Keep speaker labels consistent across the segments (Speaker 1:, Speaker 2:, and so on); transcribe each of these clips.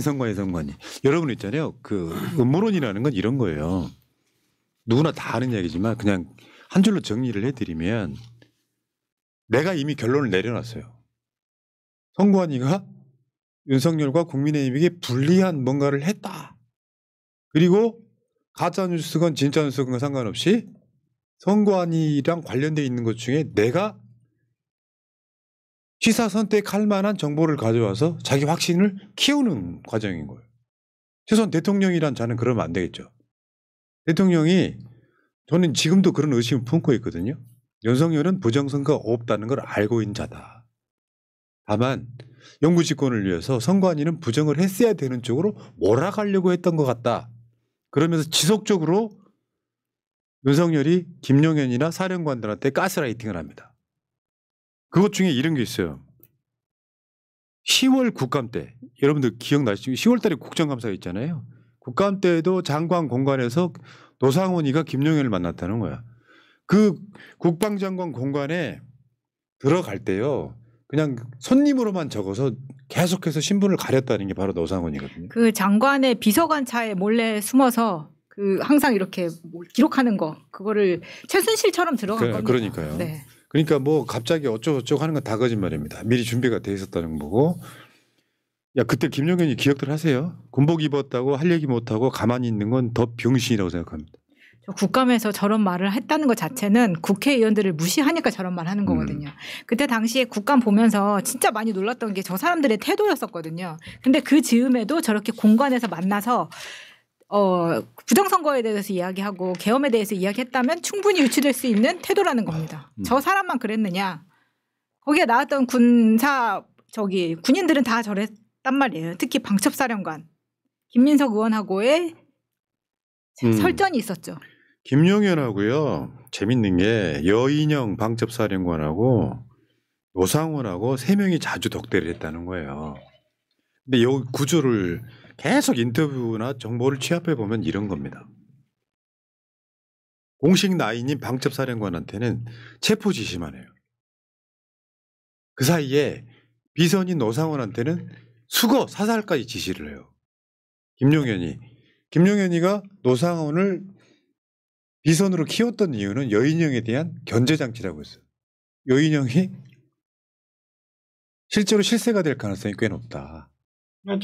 Speaker 1: 선관위. 여러분 있잖아요. 그 음모론이라는 건 이런 거예요. 누구나 다 아는 얘기지만 그냥 한 줄로 정리를 해드리면 내가 이미 결론을 내려놨어요. 선관위가 윤석열과 국민의힘에게 불리한 뭔가를 했다. 그리고 가짜뉴스건 진짜뉴스건 상관없이 선관위랑 관련돼 있는 것 중에 내가 시사 선택할 만한 정보를 가져와서 자기 확신을 키우는 과정인 거예요. 최소한 대통령이란 자는 그러면 안 되겠죠. 대통령이 저는 지금도 그런 의심을 품고 있거든요. 윤석열은 부정선거가 없다는 걸 알고 있는 자다. 다만 영구집권을 위해서 선관위는 부정을 했어야 되는 쪽으로 몰아가려고 했던 것 같다. 그러면서 지속적으로 윤석열이 김용현이나 사령관들한테 가스라이팅을 합니다. 그것 중에 이런 게 있어요. 10월 국감 때 여러분들 기억나시죠? 10월 달에 국정감사가 있잖아요. 국감 때에도 장관 공관에서 노상원이가 김용현을 만났다는 거야. 그 국방장관 공관에 들어갈 때요. 그냥 손님으로만 적어서 계속해서 신분을 가렸다는 게 바로 노상원이거든요.
Speaker 2: 그 장관의 비서관 차에 몰래 숨어서 그 항상 이렇게 기록하는 거 그거를 최순실처럼 들어간 겁니다.
Speaker 1: 그러니까요.
Speaker 2: 네.
Speaker 1: 그러니까 뭐 갑자기 어쩌고저쩌고 하는 건 다 거짓말입니다. 미리 준비가 돼 있었다는 거고. 야 그때 김용현이 기억들 하세요? 군복 입었다고 할 얘기 못하고 가만히 있는 건 더 병신이라고 생각합니다.
Speaker 2: 국감에서 저런 말을 했다는 것 자체는 국회의원들을 무시하니까 저런 말 하는 거거든요. 그때 당시에 국감 보면서 진짜 많이 놀랐던 게 저 사람들의 태도였었거든요. 근데 그 즈음에도 저렇게 공관에서 만나서 부정선거에 대해서 이야기하고 계엄에 대해서 이야기했다면 충분히 유추될 수 있는 태도라는 겁니다. 저 사람만 그랬느냐. 거기에 나왔던 군인들은 다 저랬단 말이에요. 특히 방첩사령관 김민석 의원하고의 설전이 있었죠.
Speaker 1: 김용현하고요. 재밌는 게 여인영 방첩사령관하고 노상원하고 3명이 자주 덕대를 했다는 거예요. 근데 이 구조를 계속 인터뷰나 정보를 취합해 보면 이런 겁니다. 공식 라인인 방첩사령관한테는 체포 지시만 해요. 그 사이에 비선인 노상원한테는 수거, 사살까지 지시를 해요. 김용현이가 노상원을 비선으로 키웠던 이유는 여인영에 대한 견제장치라고 했어요. 여인영이 실제로 실세가 될 가능성이 꽤 높다.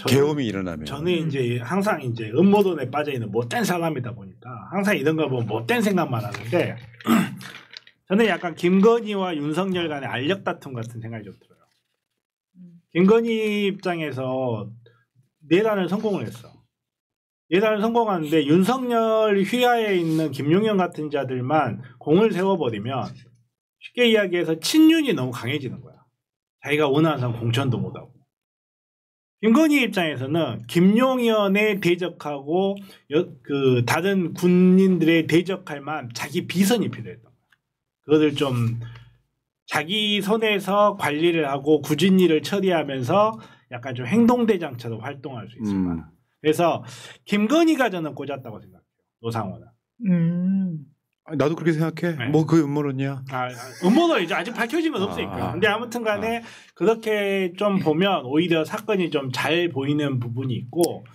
Speaker 1: 계엄이 일어나면.
Speaker 3: 저는 이제 항상 이제 음모론에 빠져 있는 못된 사람이다 보니까 항상 이런 거 보면 못된 생각만 하는데 저는 약간 김건희와 윤석열 간의 알력 다툼 같은 생각이 좀 들어요. 김건희 입장에서 내란을 성공을 했어. 내란을 성공하는데 윤석열 휘하에 있는 김용현 같은 자들만 공을 세워버리면 쉽게 이야기해서 친윤이 너무 강해지는 거야. 자기가 원하는 사람 공천도 못하고. 김건희 입장에서는 김용현에 대적하고 그 다른 군인들에 대적할 만한 자기 비선이 필요했던 거야. 그것을 좀 자기 손에서 관리를 하고 굳은 일을 처리하면서 약간 좀 행동대장처럼 활동할 수 있을 만한. 그래서 김건희가 저는 꽂았다고 생각해요. 노상원은.
Speaker 1: 나도 그렇게 생각해.
Speaker 3: 네.
Speaker 1: 뭐 그 음모론이야.
Speaker 3: 음모론 이제 아직 밝혀진 건 없으니까. 근데 아무튼 간에 그렇게 좀 보면 오히려 사건이 좀 잘 보이는 부분이 있고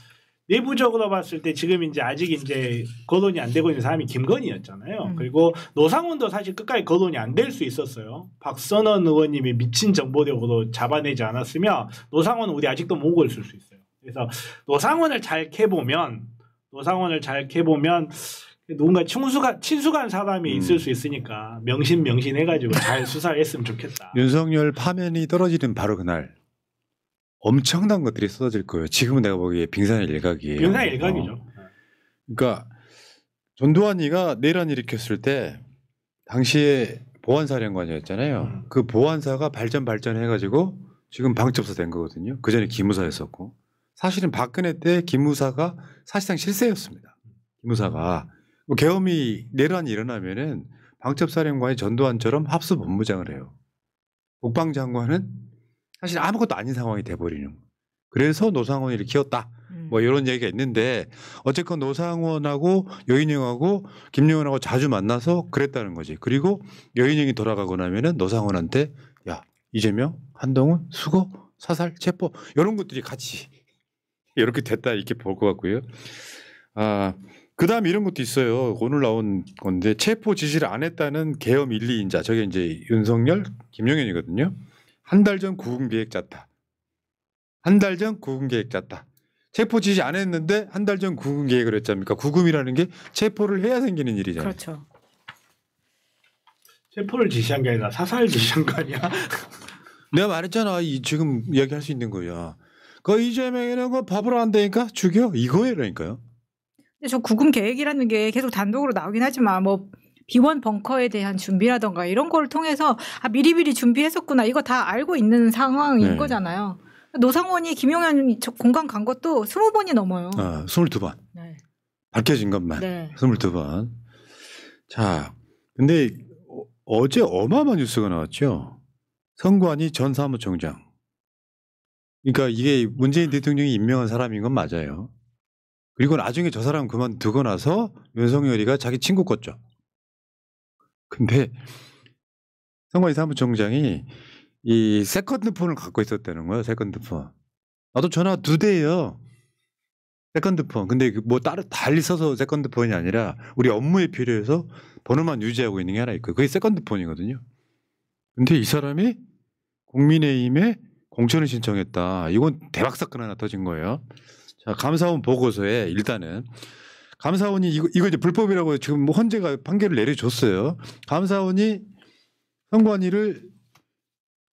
Speaker 3: 내부적으로 봤을 때 지금 이제 아직 이제 거론이 안 되고 있는 사람이 김건희였잖아요. 그리고 노상원도 사실 끝까지 거론이 안 될 수 있었어요. 박선원 의원님이 미친 정보력으로 잡아내지 않았으면 노상원은 우리 아직도 모으고 있을 수 있어요. 그래서 노상원을 잘 캐보면 누군가 친숙한 사람이 있을 수 있으니까 명신해가지고 잘 수사를 했으면 좋겠다.
Speaker 1: 윤석열 파면이 떨어지는 바로 그날 엄청난 것들이 쏟아질 거예요. 지금은 내가 보기에 빙산의 일각이에요.
Speaker 3: 빙산의 일각이죠.
Speaker 1: 그러니까 전두환이가 내란 일으켰을 때 당시에 보안사령관이었잖아요. 그 보안사가 발전해가지고 지금 방첩사 된 거거든요. 그 전에 기무사였었고. 사실은 박근혜 때 기무사가 사실상 실세였습니다. 기무사가. 뭐 계엄이 내란이 일어나면은 방첩사령관이 전두환처럼 합수본부장을 해요. 국방장관은 사실 아무것도 아닌 상황이 돼버리는 거예요. 그래서 노상원이를 키웠다. 뭐 이런 얘기가 있는데 어쨌건 노상원하고 여인영하고 김용현하고 자주 만나서 그랬다는 거지. 그리고 여인영이 돌아가고 나면은 노상원한테 야 이재명, 한동훈, 수거, 사살, 체포 이런 것들이 같이 이렇게 됐다 이렇게 볼 것 같고요. 그다음 이런 것도 있어요. 오늘 나온 건데 체포 지시를 안 했다는 계엄 1, 2인자 저게 이제 윤석열, 김용현이거든요. 한 달 전 구금 계획 짰다. 한 달 전 구금 계획 짰다. 체포 지시 안 했는데 한 달 전 구금 계획을 했잖습니까? 구금이라는 게 체포를 해야 생기는 일이잖아요.
Speaker 2: 그렇죠.
Speaker 3: 체포를 지시한 게 아니라 사살 지시한 거 아니야?
Speaker 1: 내가 말했잖아. 지금 이야기할 수 있는 거야. 그 이재명이는 거 밥을 안 되니까 죽여 이거라니까요.
Speaker 2: 근데 저 구금 계획이라는 게 계속 단독으로 나오긴 하지만 뭐 비원 벙커에 대한 준비라던가 이런 거를 통해서 미리미리 준비했었구나 이거 다 알고 있는 상황인
Speaker 1: 네.
Speaker 2: 거잖아요. 노상원이 김용현 공간 간 것도 20번이 넘어요.
Speaker 1: 22번.
Speaker 2: 네.
Speaker 1: 밝혀진 것만.
Speaker 2: 네.
Speaker 1: 22번. 자, 근데 어제 어마어마한 뉴스가 나왔죠. 선관위 전 사무총장. 그러니까 이게 문재인 대통령이 임명한 사람인 건 맞아요. 그리고 나중에 저 사람 그만두고 나서 윤석열이가 자기 친구 껐죠. 근데 선관위 사무총장이 이 세컨드폰을 갖고 있었다는 거예요. 세컨드폰. 나도 전화 2대예요. 세컨드폰. 근데 뭐 따로 달리 써서 세컨드폰이 아니라 우리 업무에 필요해서 번호만 유지하고 있는 게 하나 있고 그게 세컨드폰이거든요. 근데 이 사람이 국민의힘에 공천을 신청했다. 이건 대박 사건 하나 터진 거예요. 자, 감사원 보고서에 일단은 감사원이 이거 이제 불법이라고 지금 뭐 헌재가 판결을 내려줬어요. 감사원이 선관위를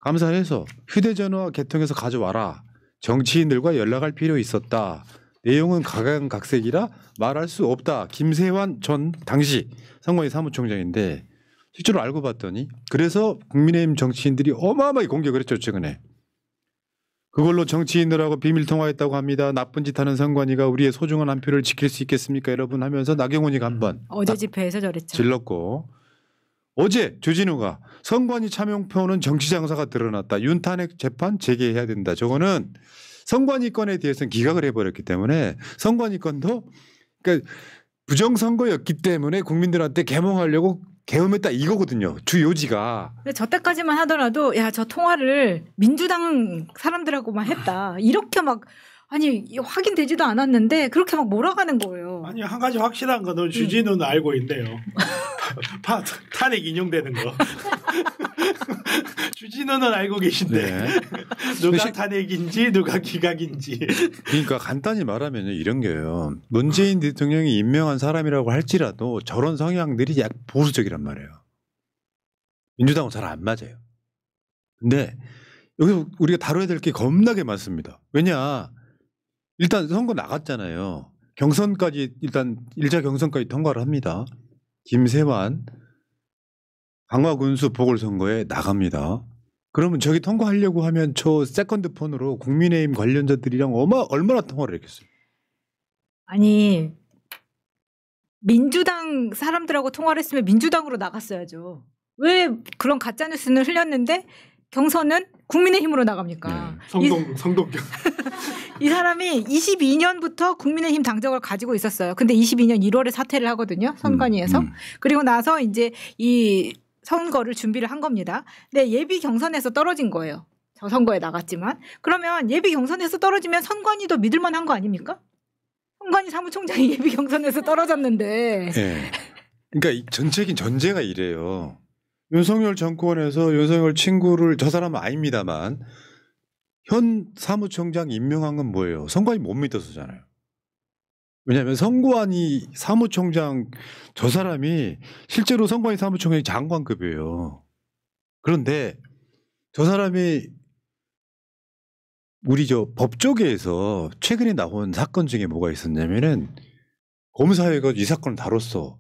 Speaker 1: 감사해서 휴대전화 개통해서 가져와라. 정치인들과 연락할 필요 있었다. 내용은 각양각색이라 말할 수 없다. 김세환 전 당시 선관위 사무총장인데 실제로 알고 봤더니 그래서 국민의힘 정치인들이 어마어마하게 공격을 했죠. 최근에. 그걸로 정치인들하고 비밀 통화했다고 합니다. 나쁜 짓 하는 선관위가 우리의 소중한 한 표를 지킬 수 있겠습니까 여러분 하면서 나경원이가 한번
Speaker 2: 어제 집회에서 저랬죠.
Speaker 1: 질렀고 어제 주진우가 선관위 참여표는 정치장사가 드러났다. 윤탄핵 재판 재개해야 된다. 저거는 선관위 건에 대해서는 기각을 해버렸기 때문에 선관위 건도 그러니까 부정선거였기 때문에 국민들한테 개몽하려고 개엄했다 이거거든요. 주 요지가.
Speaker 2: 근데 저 때까지만 하더라도 야 저 통화를 민주당 사람들하고만 했다. 이렇게 막 아니 확인되지도 않았는데 그렇게 막 몰아가는 거예요.
Speaker 3: 아니 한 가지 확실한 거는 주진우는 알고 있네요. 탄핵 인용되는 거. 주진우는 알고 계신데
Speaker 1: 네.
Speaker 3: 누가 탄핵인지 누가 기각인지.
Speaker 1: 그러니까 간단히 말하면 이런 게요. 문재인 대통령이 임명한 사람이라고 할지라도 저런 성향들이 약 보수적이란 말이에요. 민주당은 잘 안 맞아요. 근데 여기서 우리가 다뤄야 될 게 겁나게 많습니다. 왜냐 일단 선거 나갔잖아요. 경선까지 일단 1차 경선까지 통과를 합니다. 김세환 강화군수 보궐선거에 나갑니다. 그러면 저기 통과하려고 하면 저 세컨드폰으로 국민의힘 관련자들이랑 얼마나 통화를 했겠어요.
Speaker 2: 아니 민주당 사람들하고 통화를 했으면 민주당으로 나갔어야죠. 왜 그런 가짜뉴스는 흘렸는데 경선은 국민의힘으로 나갑니까?
Speaker 3: 성동경.
Speaker 2: 이 사람이 22년부터 국민의힘 당적을 가지고 있었어요. 근데 22년 1월에 사퇴를 하거든요. 선관위에서. 그리고 나서 이제 이 선거를 준비를 한 겁니다. 근데 예비 경선에서 떨어진 거예요. 저 선거에 나갔지만. 그러면 예비 경선에서 떨어지면 선관위도 믿을만한 거 아닙니까? 선관위 사무총장이 예비 경선에서 떨어졌는데.
Speaker 1: 네. 그러니까 전체적인 전제가 이래요. 윤석열 정권에서 윤석열 친구를 저 사람은 아닙니다만 현 사무총장 임명한 건 뭐예요? 선관위 못 믿어서잖아요. 왜냐하면 선관위 사무총장 저 사람이 실제로 선관위 사무총장이 장관급이에요. 그런데 저 사람이 우리 저 법조계에서 최근에 나온 사건 중에 뭐가 있었냐면은 검사회가 이 사건을 다뤘어.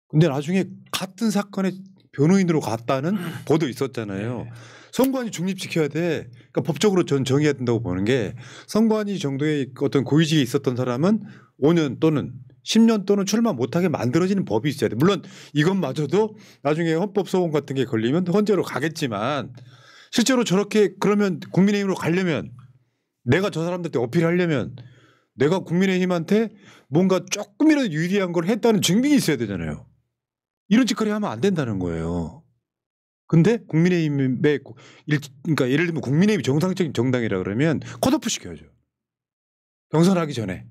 Speaker 1: 근데 나중에 같은 사건에 변호인으로 갔다는 보도 있었잖아요.
Speaker 3: 네.
Speaker 1: 선관위 중립시켜야 돼. 그러니까 법적으로 전 정해야 된다고 보는 게 선관위 정도의 어떤 고위직에 있었던 사람은 5년 또는 10년 또는 출마 못하게 만들어지는 법이 있어야 돼. 물론 이것마저도 나중에 헌법소원 같은 게 걸리면 헌재로 가겠지만 실제로 저렇게 그러면 국민의힘으로 가려면 내가 저 사람들한테 어필하려면 내가 국민의힘한테 뭔가 조금이라도 유리한 걸 했다는 증명이 있어야 되잖아요. 이런 짓거리 하면 안 된다는 거예요. 근데 국민의힘의 그러니까 예를 들면 국민의힘이 정상적인 정당이라 그러면 컷오프 시켜야죠. 경선하기 전에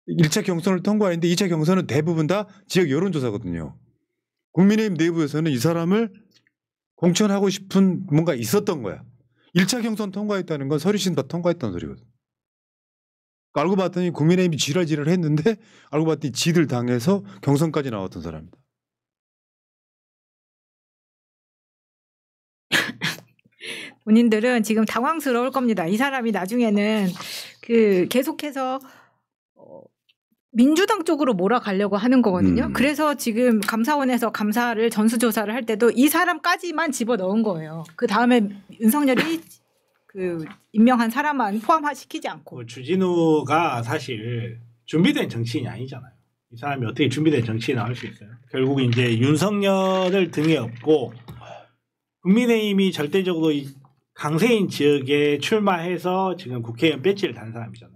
Speaker 1: 1차 경선을 통과했는데 2차 경선은 대부분 다 지역 여론조사거든요. 국민의힘 내부에서는 이 사람을 공천하고 싶은 뭔가 있었던 거야. 1차 경선 통과했다는 건 서류신 다 통과했다는 소리거든. 알고 봤더니 국민의힘이 지랄지랄 했는데 알고 봤더니 지들 당해서 경선까지 나왔던 사람이다.
Speaker 2: 본인들은 지금 당황스러울 겁니다. 이 사람이 나중에는 계속해서 민주당 쪽으로 몰아가려고 하는 거거든요. 그래서 지금 감사원에서 감사를 전수조사를 할 때도 이 사람까지만 집어넣은 거예요. 그 다음에 윤석열이 임명한 사람만 포함시키지 않고.
Speaker 3: 주진우가 사실 준비된 정치인이 아니잖아요. 이 사람이 어떻게 준비된 정치인을 할 수 있어요? 결국 이제 윤석열을 등에 업고 국민의힘이 절대적으로 강세인 지역에 출마해서 지금 국회의원 배지를 단 사람이잖아요.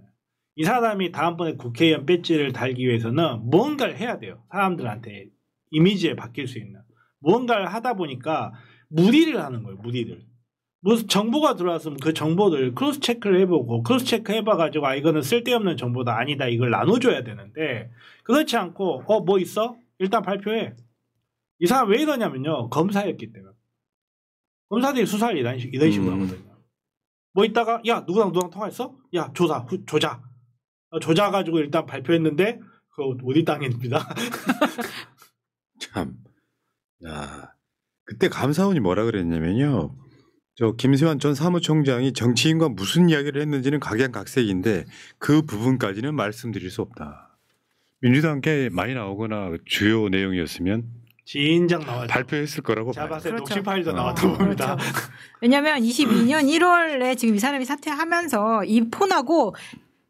Speaker 3: 이 사람이 다음번에 국회의원 배지를 달기 위해서는 무언가를 해야 돼요. 사람들한테 이미지에 바뀔 수 있는. 무언가를 하다 보니까 무리를 하는 거예요. 무리를. 무슨 정보가 들어왔으면 그 정보를 크로스 체크를 해보고 크로스 체크 해봐가지고 아 이거는 쓸데없는 정보다 아니다 이걸 나눠줘야 되는데 그렇지 않고 뭐 있어? 일단 발표해. 이 사람 왜 이러냐면요. 검사였기 때문에. 검사들이 수사를 이런 식으로 하거든요. 뭐 있다가 야 누구랑 통화했어? 야 조자. 조자 가지고 일단 발표했는데 그거 우리 땅입니다.
Speaker 1: 참. 야, 그때 감사원이 뭐라 그랬냐면요. 저 김세환 전 사무총장이 정치인과 무슨 이야기를 했는지는 각양각색인데 그 부분까지는 말씀드릴 수 없다. 민주당께 많이 나오거나 주요 내용이었으면
Speaker 3: 진작 나왔죠.
Speaker 1: 발표했을 거라고 봐요.
Speaker 3: 자바세
Speaker 2: 그렇죠.
Speaker 3: 녹취 파일도 나왔다고 봅니다.
Speaker 2: 그렇죠. 왜냐하면 22년 1월에 지금 이 사람이 사퇴하면서 이 폰하고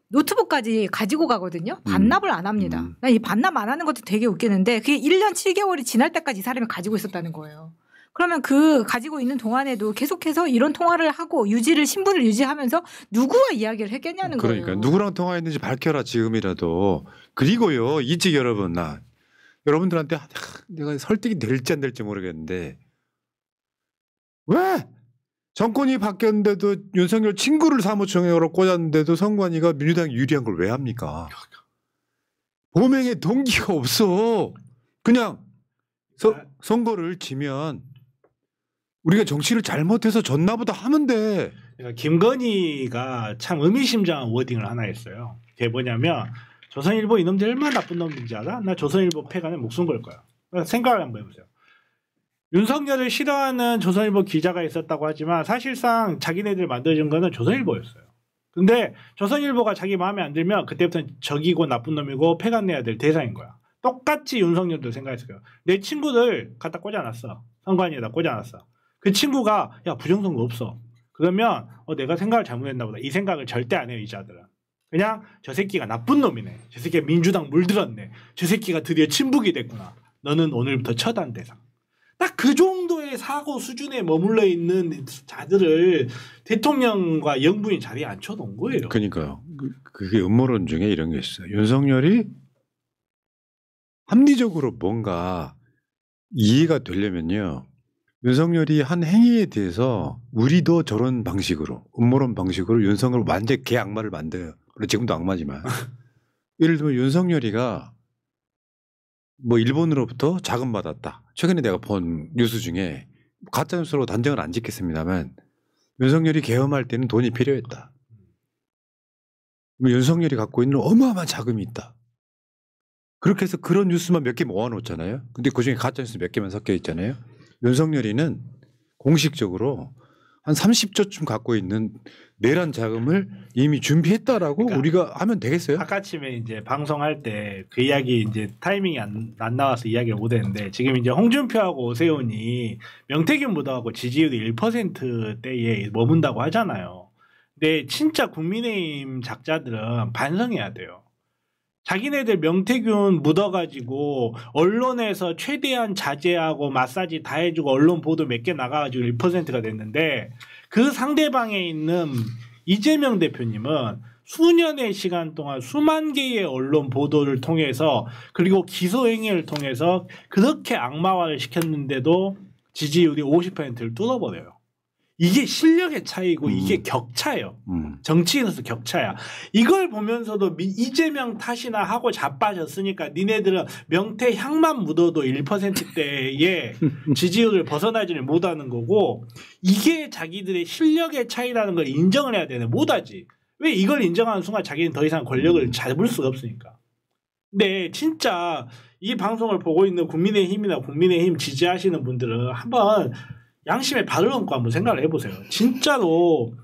Speaker 2: 노트북까지 가지고 가거든요. 반납을 안 합니다. 난 이 반납 안 하는 것도 되게 웃기는데 그게 1년 7개월이 지날 때까지 이 사람이 가지고 있었다는 거예요. 그러면 그 가지고 있는 동안에도 계속해서 이런 통화를 하고 신분을 유지하면서 누구와 이야기를 했겠냐는 거예요.
Speaker 1: 그러니까 누구랑 통화했는지 밝혀라 지금이라도. 그리고요 이직 여러분 여러분들한테 내가 설득이 될지 안 될지 모르겠는데 왜 정권이 바뀌었는데도 윤석열 친구를 사무총장으로 꽂았는데도 선관위가 민주당이 유리한 걸 왜 합니까? 범행의 동기가 없어. 그냥 선거를 지면 우리가 정치를 잘못해서 졌나보다 하면 돼.
Speaker 3: 그러니까 김건희가 참 의미심장한 워딩을 하나 했어요. 그게 뭐냐면 조선일보 이놈들 얼마나 나쁜 놈인지 알아? 나 조선일보 폐간에 목숨 걸 거야. 생각을 한번 해보세요. 윤석열을 싫어하는 조선일보 기자가 있었다고 하지만 사실상 자기네들 만들어준 거는 조선일보였어요. 근데 조선일보가 자기 마음에 안 들면 그때부터는 적이고 나쁜 놈이고 폐간 내야 될 대상인 거야. 똑같이 윤석열도 생각했을 거예요. 내 친구들 갖다 꽂아놨어. 선관위에다 꽂아놨어. 그 친구가 야 부정선거 없어. 그러면 내가 생각을 잘못했나 보다. 이 생각을 절대 안 해요. 이 자들은. 그냥 저 새끼가 나쁜 놈이네. 저 새끼가 민주당 물들었네. 저 새끼가 드디어 친북이 됐구나. 너는 오늘부터 처단 대상. 딱 그 정도의 사고 수준에 머물러 있는 자들을 대통령과 영부인 자리에 앉혀놓은 거예요.
Speaker 1: 그러니까요. 그게 음모론 중에 이런 게 있어요. 윤석열이 합리적으로 뭔가 이해가 되려면요. 윤석열이 한 행위에 대해서 우리도 저런 방식으로 음모론 방식으로 윤석열 완전 개 악마를 만들어요. 물론 지금도 악마지만. 예를 들면 윤석열이가 뭐 일본으로부터 자금 받았다. 최근에 내가 본 뉴스 중에 가짜뉴스로 단정을 안 짓겠습니다만 윤석열이 계엄할 때는 돈이 필요했다. 윤석열이 갖고 있는 어마어마한 자금이 있다. 그렇게 해서 그런 뉴스만 몇 개 모아놓잖아요. 근데 그중에 가짜뉴스 몇 개만 섞여 있잖아요. 윤석열이는 공식적으로 한 30조쯤 갖고 있는 내란 자금을 이미 준비했다라고 그러니까 우리가 하면 되겠어요?
Speaker 3: 아까쯤에 이제 방송할 때 그 이야기 이제 타이밍이 안 나와서 이야기를 못했는데 지금 이제 홍준표하고 오세훈이 명태균 무더하고 지지율이 1%대에 머문다고 하잖아요. 근데 진짜 국민의힘 작자들은 반성해야 돼요. 자기네들 명태균 묻어가지고 언론에서 최대한 자제하고 마사지 다 해주고 언론 보도 몇 개 나가가지고 1%가 됐는데 그 상대방에 있는 이재명 대표님은 수년의 시간 동안 수만 개의 언론 보도를 통해서 그리고 기소행위를 통해서 그렇게 악마화를 시켰는데도 지지율이 50%를 뚫어버려요. 이게 실력의 차이고 이게 격차예요. 정치인으로서 격차야. 이걸 보면서도 이재명 탓이나 하고 자빠졌으니까 니네들은 명태향만 묻어도 1%대의 지지율을 벗어나지를 못하는 거고 이게 자기들의 실력의 차이라는 걸 인정을 해야 되네. 못하지. 왜 이걸 인정하는 순간 자기는 더 이상 권력을 잡을 수가 없으니까. 근데 진짜 이 방송을 보고 있는 국민의힘이나 국민의힘 지지하시는 분들은 한번 양심에 발을 얹고 한번 생각을 해보세요. 진짜로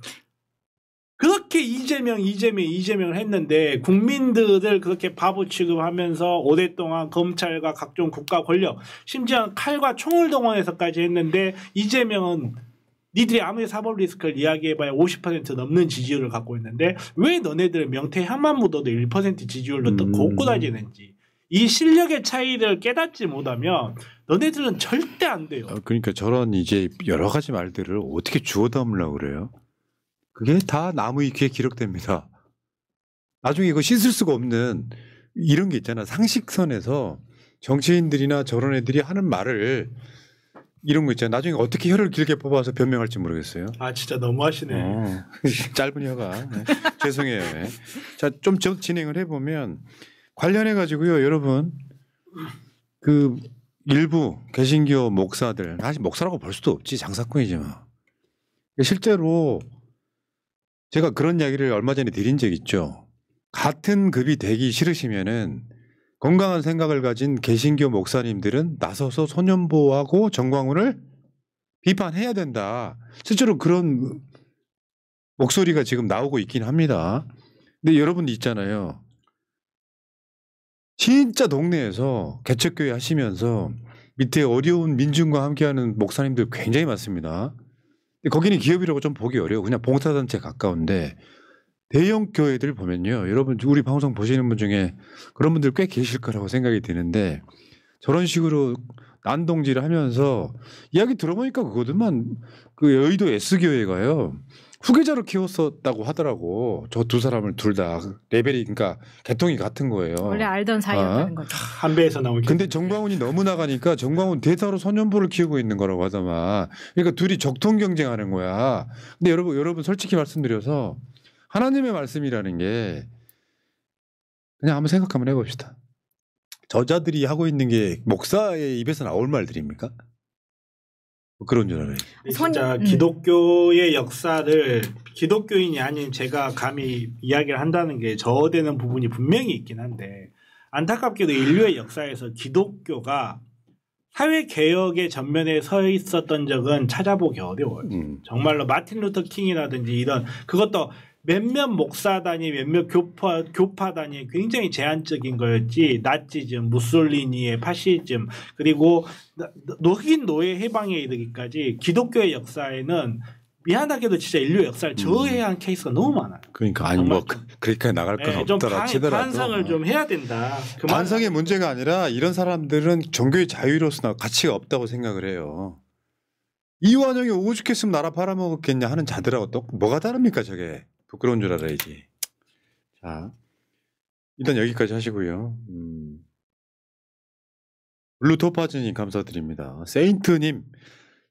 Speaker 3: 그렇게 이재명을 했는데 국민들을 그렇게 바보 취급하면서 오랫동안 검찰과 각종 국가 권력 심지어 칼과 총을 동원해서까지 했는데 이재명은 니들이 아무리 사법 리스크를 이야기해봐야 50% 넘는 지지율을 갖고 있는데 왜 너네들 명태향만 묻어도 1% 지지율로 또 걷고 다니는지 이 실력의 차이를 깨닫지 못하면 너네들은 절대 안 돼요.
Speaker 1: 그러니까 저런 이제 여러 가지 말들을 어떻게 주워 담으려고 그래요? 그게 다 나무 위키에 기록됩니다. 나중에 이거 씻을 수가 없는 이런 게 있잖아. 상식선에서 정치인들이나 저런 애들이 하는 말을 이런 거 있잖아. 나중에 어떻게 혀를 길게 뽑아서 변명할지 모르겠어요.
Speaker 3: 아 진짜 너무하시네.
Speaker 1: 짧은 혀가. 네. 죄송해요. 네. 자, 좀 진행을 해보면 관련해 가지고요, 여러분 그 일부 개신교 목사들, 사실 목사라고 볼 수도 없지 장사꾼이지만 실제로 제가 그런 이야기를 얼마 전에 드린 적 있죠. 같은 급이 되기 싫으시면은 건강한 생각을 가진 개신교 목사님들은 나서서 소년보호하고 정광훈을 비판해야 된다. 실제로 그런 목소리가 지금 나오고 있긴 합니다. 근데 여러분 있잖아요. 진짜 동네에서 개척교회 하시면서 밑에 어려운 민중과 함께하는 목사님들 굉장히 많습니다. 근데 거기는 기업이라고 좀 보기 어려워. 그냥 봉사단체 가까운데 대형 교회들 보면요. 여러분 우리 방송 보시는 분 중에 그런 분들 꽤 계실 거라고 생각이 드는데 저런 식으로 난동질을 하면서 이야기 들어보니까 그거들만 그 여의도 S교회가요. 후계자로 키웠었다고 하더라고. 저 두 사람을 둘 다 레벨이 그러니까 계통이 같은 거예요.
Speaker 2: 원래 알던 사이였다는 거죠.
Speaker 3: 한 배에서 나온.
Speaker 1: 근데 정광훈이 너무 나가니까 정광훈 대타로 소년보를 키우고 있는 거라고 하더만. 그러니까 둘이 적통 경쟁하는 거야. 근데 여러분 솔직히 말씀드려서 하나님의 말씀이라는 게 그냥 한번 생각 한번 해봅시다. 저자들이 하고 있는 게 목사의 입에서 나올 말들입니까? 그런 줄 알아요.
Speaker 3: 진짜 기독교의 역사를 기독교인이 아닌 제가 감히 이야기를 한다는 게 저어되는 부분이 분명히 있긴 한데 안타깝게도 인류의 역사에서 기독교가 사회개혁의 전면에 서 있었던 적은 찾아보기 어려워요. 정말로 마틴 루터 킹이라든지 이런 그것도 몇몇 목사단이 몇몇 교파단이 굉장히 제한적인 거였지 나치즘, 무솔리니의 파시즘 그리고 흑인 노예 해방에 이르기까지 기독교의 역사에는 미안하게도 진짜 인류 역사를 저해한 케이스가 너무 많아요.
Speaker 1: 그러니까 아니 뭐 그렇게 나갈 건 없더라 치더라도
Speaker 3: 반성을 좀 해야 된다.
Speaker 1: 반성의 문제가 아니라 이런 사람들은 종교의 자유로서 가치가 없다고 생각을 해요. 이완영이 오죽했으면 나라 팔아먹었겠냐 하는 자들하고 또 뭐가 다릅니까 저게. 부끄러운 줄 알아야지. 자, 일단 여기까지 하시고요. 블루토파즈님 감사드립니다. 세인트님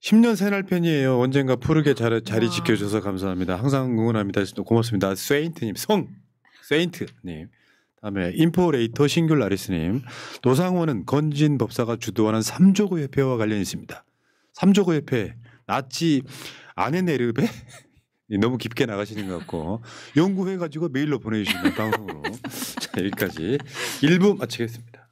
Speaker 1: 10년 새날 팬이에요. 언젠가 푸르게 자리 지켜줘서 감사합니다. 항상 응원합니다. 고맙습니다. 세인트님 세인트님. 다음에 인포레이터 싱귤라리스님. 노상원은 건진 법사가 주도하는 3조고 협회와 관련이 있습니다. 3조고 협회 나치 아네네르베 너무 깊게 나가시는 것 같고 연구해가지고 메일로 보내주시면 방송으로 자 여기까지 1부 마치겠습니다.